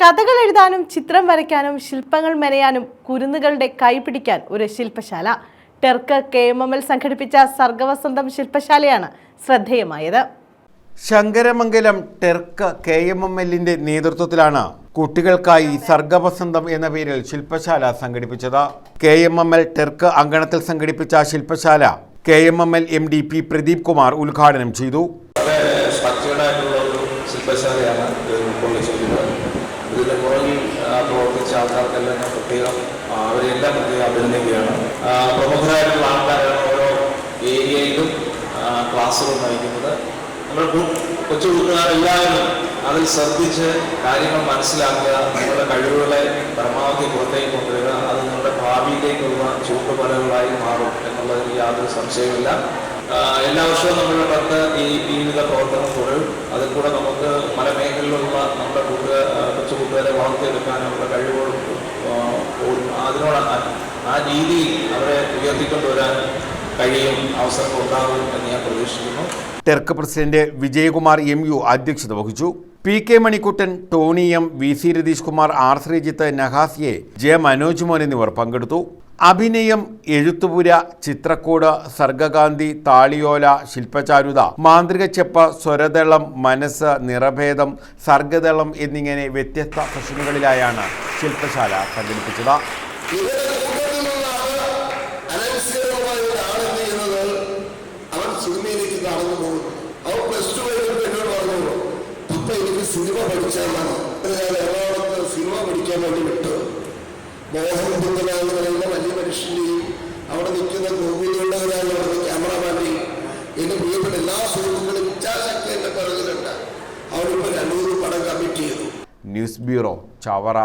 കഥകൾ എഴുതാനും ചിത്രം വരയ്ക്കാനും ശില്പങ്ങൾ മെനയാനും കുരുന്നുകളുടെ കൈപിടിക്കാൻ ഒരു ശില്പശാല. ടെർക്ക് KMML സംഘടിപ്പിച്ച സർഗവസന്തം ശില്പശാലയാണ് ശ്രദ്ധേയമായത്. ശങ്കരമംഗലം ടെർക്ക് KMMLന്റെ നേതൃത്വത്തിലാണ് കുട്ടികൾക്കായി സർഗവസന്തം എന്ന പേരിൽ ശില്പശാല സംഘടിപ്പിച്ചത്. KMML ടെർക്ക് അങ്കണത്തിൽ സംഘടിപ്പിച്ച ശില്പശാല KMML MD P Pradeep Kumar ഉദ്ഘാടനം ചെയ്തു. ഇതിൻ്റെ പുറകിൽ പ്രവർത്തിച്ച ആൾക്കാർക്കെല്ലാം ഞാൻ അവരെല്ലാം പ്രത്യേകം അഭിനന്ദിക്കുകയാണ്. പ്രമുഖരായിട്ടുള്ള ആൾക്കാരാണ് ഓരോ ഏരിയയിലും ക്ലാസ്സുകൾ നയിക്കുന്നത്. നമ്മൾ കൊച്ചു കൂട്ടുകാരെല്ലാവരും അതിൽ ശ്രദ്ധിച്ച് കാര്യങ്ങൾ മനസ്സിലാക്കുക, നിങ്ങളുടെ കഴിവുകളെ പരമാവധി പുറത്തേക്ക് കൊണ്ടുവരിക. അത് നിങ്ങളുടെ ഭാവിയിലേക്കുള്ള ചൂണ്ടുപലകളായി മാറും എന്നുള്ളതിൽ യാതൊരു സംശയമില്ല. എല്ലാ വർഷവും നമ്മളുടെ അടുത്ത് ഈ വിവിധ പ്രവർത്തനം തുടരും. അതിൽ കൂടെ നമുക്ക് പല മേഖലയിലുള്ള നമ്മുടെ കൊച്ചു കൂട്ടുകാരെ വളർത്തിയെടുക്കാൻ നമ്മുടെ കഴിവുകളും അതിനോട് ആ രീതിയിൽ അവരെ ഉയർത്തിക്കൊണ്ടുവരാൻ കഴിയും, അവസരങ്ങൾ ഉണ്ടാകും എന്ന് ഞാൻ പ്രതീക്ഷിക്കുന്നു. ടെർക്ക് പ്രസിഡന്റ് വിജയകുമാർ MU അധ്യക്ഷത വഹിച്ചു. PK Manikuttan, Tony M, VC Ratheesh Kumar, R Sreejith, നഹാസിയെ, J മനോജ് മോൻ എന്നിവർ പങ്കെടുത്തു. അഭിനയം, എഴുത്തുപുര, ചിത്രക്കൂട്, സർഗകാന്തി, താളിയോല, ശില്പചാരുത, മാന്ത്രിക ചെപ്പ്, സ്വരദളം, മനസ്സ്, നിറഭേദം, സർഗദളം എന്നിങ്ങനെ വ്യത്യസ്ത സെഷനുകളിലായാണ് ശില്പശാല സംഘടിപ്പിച്ചത്. സിനിമ പഠിച്ചാലാണ് എറണാകുളത്ത് സിനിമ പഠിക്കാൻ വേണ്ടി വിട്ട് മോഹൻ ബുദ്ധനാന്ന് പറയുന്ന വലിയ മനുഷ്യൻ്റെയും അവിടെ നിൽക്കുന്ന ഗോപികളുടെവരാന്ന് പറയുന്ന ക്യാമറമാൻ്റെയും എൻ്റെ പ്രിയപ്പെട്ട എല്ലാ സുഹൃത്തുക്കളും ഇച്ഛാശക്തി എൻ്റെ പിറകിലുണ്ട്. അവരിപ്പോൾ 2 പടം കമ്മിറ്റ് ചെയ്തു. News bureau, Chavara.